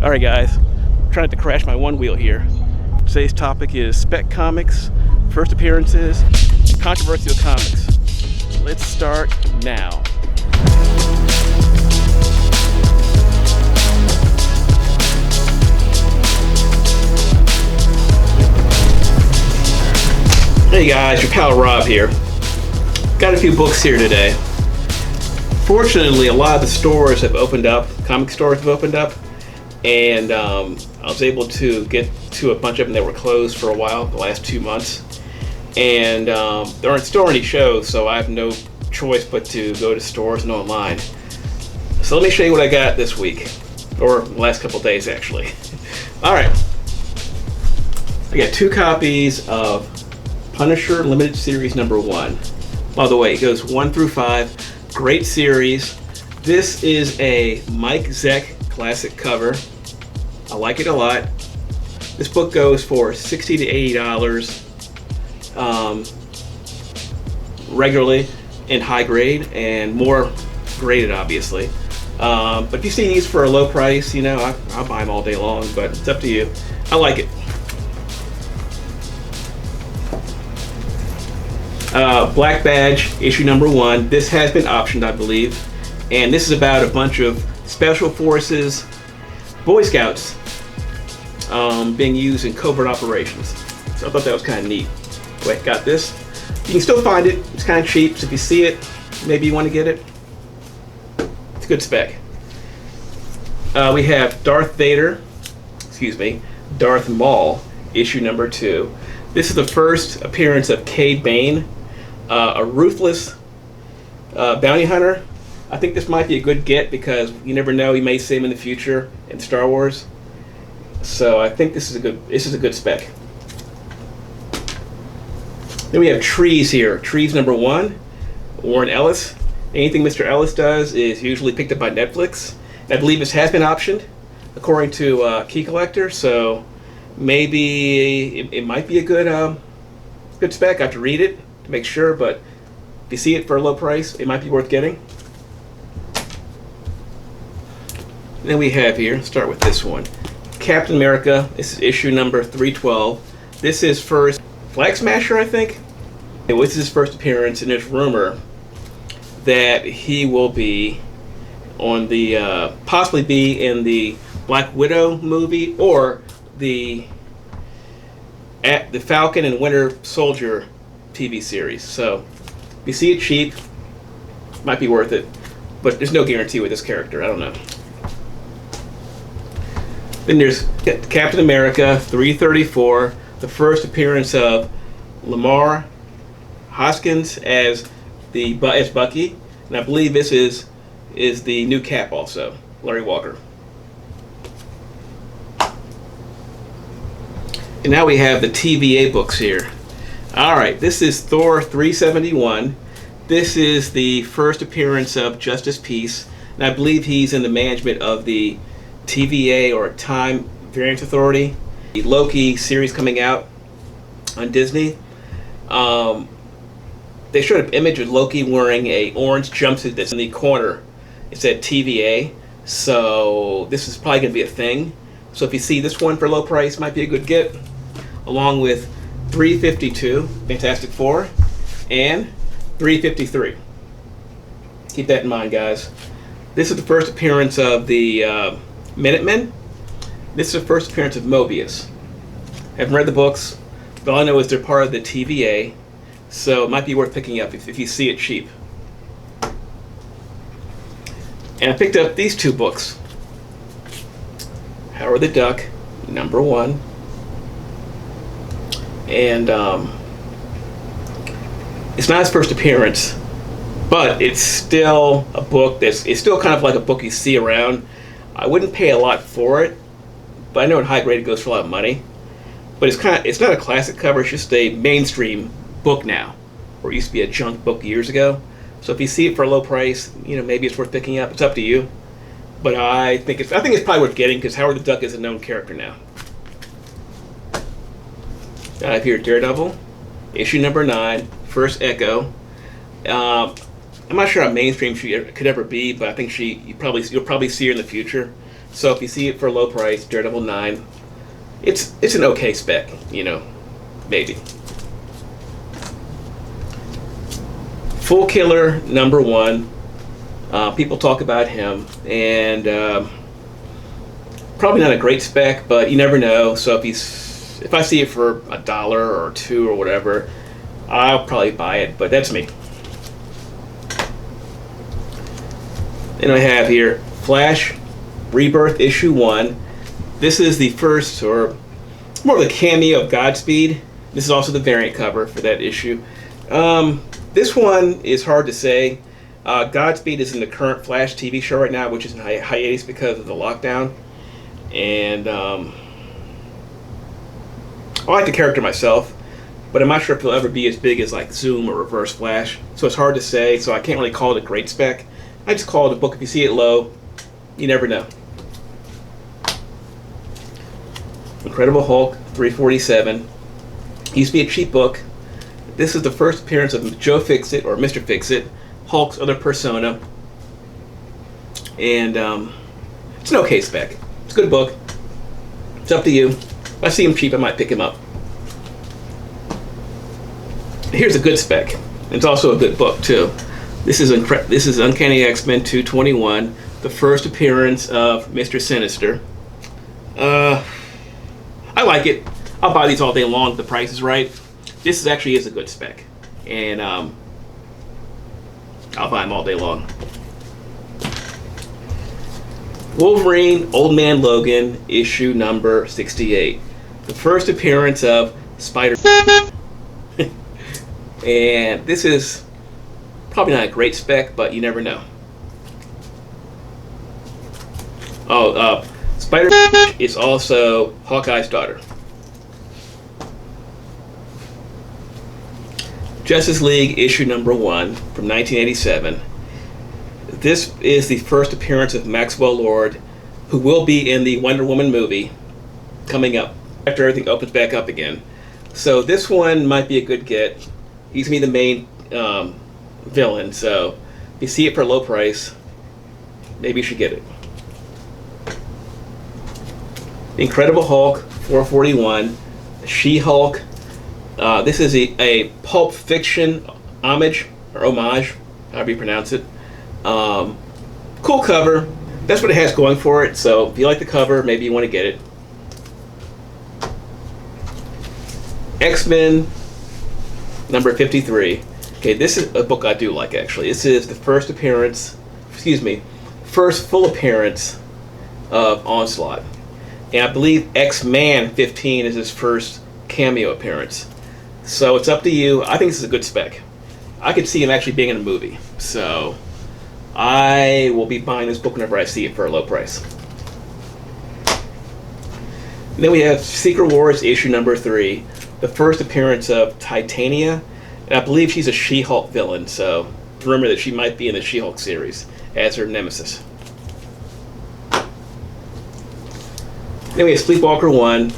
Alright guys, I'm trying to crash my one wheel here. Today's topic is spec comics, first appearances, and controversial comics. Let's start now. Hey guys, your pal Rob here. Got a few books here today. Fortunately, a lot of the stores have opened up, comic stores have opened up, and I was able to get to a bunch of them that were closed for a while, the last 2 months. And there aren't still any shows, so I have no choice but to go to stores and online. So let me show you what I got this week, or the last couple days actually. Alright, I got 2 copies of Punisher Limited Series number 1. By the way, it goes 1 through 5. Great series. This is a Mike Zeck classic cover. I like it a lot. This book goes for $60 to $80 regularly in high grade, and more graded obviously. But if you see these for a low price, you know, I'll buy them all day long, but it's up to you. I like it. Black Badge, issue number 1. This has been optioned, I believe. And this is about a bunch of Special Forces Boy Scouts being used in covert operations. So I thought that was kind of neat. Wait, got this. You can still find it. It's kind of cheap, so if you see it, maybe you want to get it. It's a good spec. We have Darth Maul, issue number 2. This is the first appearance of Cade Bane, a ruthless bounty hunter. I think this might be a good get because you never know, you may see him in the future in Star Wars. So I think this is a good spec. Then we have Trees here. Trees number 1, Warren Ellis. Anything Mr. Ellis does is usually picked up by Netflix. I believe this has been optioned according to Key Collector, so maybe it might be a good spec. I have to read it to make sure, but if you see it for a low price, it might be worth getting. And then we have here, start with this one, Captain America. This is issue number 312. This is first Flag Smasher, I think. It was his first appearance, and there's rumor that he will be on the possibly be in the Black Widow movie or the Falcon and Winter Soldier TV series. So if you see it cheap, might be worth it, but there's no guarantee with this character. I don't know. Then there's Captain America 334, the first appearance of Lamar Hoskins as Bucky, and I believe this is the new Cap also, Larry Walker. And now we have the TVA books here. Alright, this is Thor 371. This is the first appearance of Justice Peace, and I believe he's in the management of the TVA, or Time Variance Authority. The Loki series coming out on Disney. They showed an image of Loki wearing a orange jumpsuit that's in the corner. It said TVA, so this is probably going to be a thing. So if you see this one for a low price, might be a good get, along with 352, Fantastic Four, and 353. Keep that in mind, guys. This is the first appearance of the Minutemen. This is the first appearance of Mobius. I haven't read the books, but all I know is they're part of the TVA, so it might be worth picking up if you see it cheap. And I picked up these 2 books. Howard the Duck, number 1. And it's not his first appearance, but it's still a book it's still kind of like a book you see around. I wouldn't pay a lot for it, but I know in high grade it goes for a lot of money. But it's not a classic cover, it's just a mainstream book now, where it used to be a junk book years ago. So if you see it for a low price, you know, maybe it's worth picking up. It's up to you. But I think it's probably worth getting because Howard the Duck is a known character now. I have here Daredevil, issue number 9, First Echo. I'm not sure how mainstream she could ever be, but I think you'll probably see her in the future. So if you see it for a low price, Daredevil 9, it's an okay spec, you know, maybe. Full Killer #1. People talk about him, and probably not a great spec, but you never know. So if I see it for $1 or $2 or whatever, I'll probably buy it. But that's me. And I have here Flash Rebirth issue 1. This is the first, or more of a cameo of Godspeed. This is also the variant cover for that issue. This one is hard to say. Godspeed is in the current Flash TV show right now, which is in hiatus because of the lockdown. And I like the character myself, but I'm not sure if he'll ever be as big as like Zoom or Reverse Flash. So it's hard to say, so I can't really call it a great spec. I just call it a book. If you see it low, you never know. Incredible Hulk 347. Used to be a cheap book. This is the first appearance of Joe Fixit, or Mr. Fixit, Hulk's other persona. And it's an okay spec. It's a good book. It's up to you. If I see him cheap, I might pick him up. Here's a good spec. It's also a good book too. This is Uncanny X-Men 221, the first appearance of Mr. Sinister. I like it. I'll buy these all day long if the price is right. This actually is a good spec, and I'll buy them all day long. Wolverine Old Man Logan, issue number 68. The first appearance of Spider. And this is probably not a great spec, but you never know. Oh, Spider is also Hawkeye's daughter. Justice League issue number 1 from 1987. This is the first appearance of Maxwell Lord, who will be in the Wonder Woman movie coming up after everything opens back up again. So this one might be a good get. He's going to be the main villain, so if you see it for a low price, maybe you should get it. Incredible Hulk 441, She-Hulk. This is a Pulp Fiction homage, or homage, however you pronounce it. Cool cover. That's what it has going for it, so if you like the cover, maybe you want to get it. X-Men number 53. Okay, this is a book I do like, actually. This is the first full appearance of Onslaught. And I believe X-Man 15 is his first cameo appearance. So it's up to you. I think this is a good spec. I could see him actually being in a movie. So I will be buying this book whenever I see it for a low price. And then we have Secret Wars issue number 3. The first appearance of Titania. And I believe she's a She-Hulk villain. So rumor that she might be in the She-Hulk series as her nemesis. Then we have Sleepwalker 1.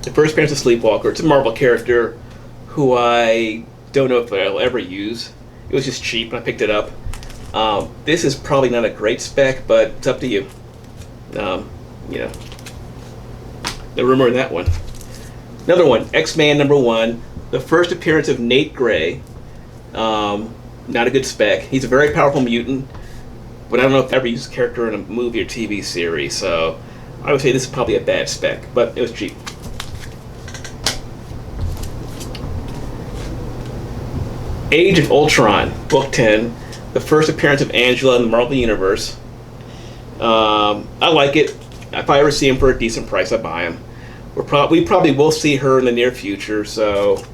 The first appearance of Sleepwalker. It's a Marvel character who I don't know if I'll ever use. It was just cheap and I picked it up. This is probably not a great spec, but it's up to you. You know, no rumor in that one. Another one, X-Man number 1. The first appearance of Nate Gray. Not a good spec. He's a very powerful mutant, but I don't know if I ever used the character in a movie or TV series, so I would say this is probably a bad spec, but it was cheap. Age of Ultron, book 10. The first appearance of Angela in the Marvel Universe. I like it. If I ever see him for a decent price, I buy him. We probably will see her in the near future, so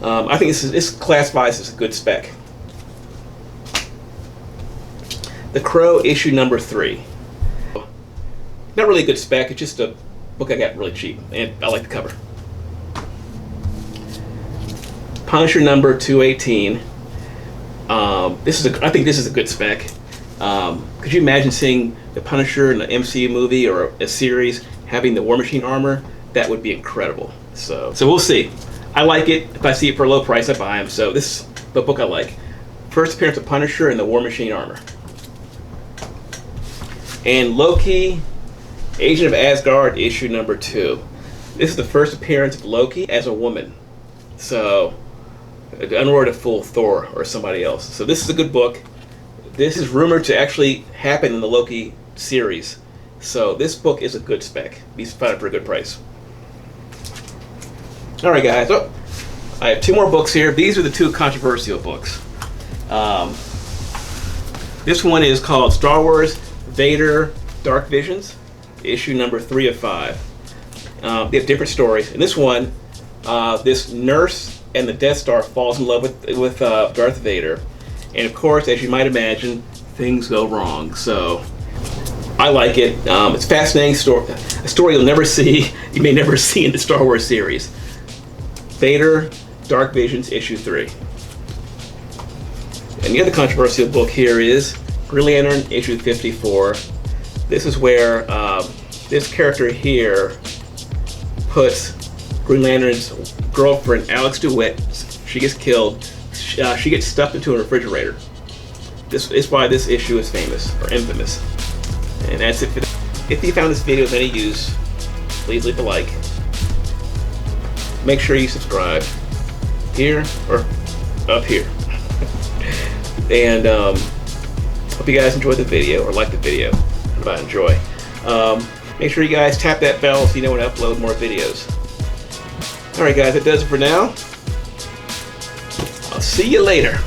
I think this classifies as a good spec. The Crow issue number 3. Not really a good spec, it's just a book I got really cheap, and I like the cover. Punisher number 218. I think this is a good spec. Could you imagine seeing the Punisher in the MCU movie or a series having the War Machine armor? That would be incredible. So we'll see. I like it. If I see it for a low price, I buy them. So this is the book I like. First appearance of Punisher in the War Machine armor. And Loki Agent of Asgard, issue number 2. This is the first appearance of Loki as a woman. So, unworthy to fool Thor or somebody else. So this is a good book. This is rumored to actually happen in the Loki series. So this book is a good spec. You can find it for a good price. Alright guys, oh, I have 2 more books here. These are the 2 controversial books. This one is called Star Wars Vader Dark Visions, issue number 3 of 5. They have different stories. In this one, this nurse and the Death Star falls in love with Darth Vader. And of course, as you might imagine, things go wrong. So I like it. It's a fascinating story. A story you may never see in the Star Wars series. Vader Dark Visions, issue 3. And the other controversial book here is Green Lantern, issue 54. This is where this character here puts Green Lantern's girlfriend, Alex DeWitt, she gets killed. She gets stuffed into a refrigerator. This is why this issue is famous, or infamous. And that's it. If you found this video of any use, please leave a like. Make sure you subscribe here or up here. And hope you guys enjoyed the video or liked the video. About enjoy. Make sure you guys tap that bell so you know when I upload more videos. Alright guys, that does it for now. I'll see you later.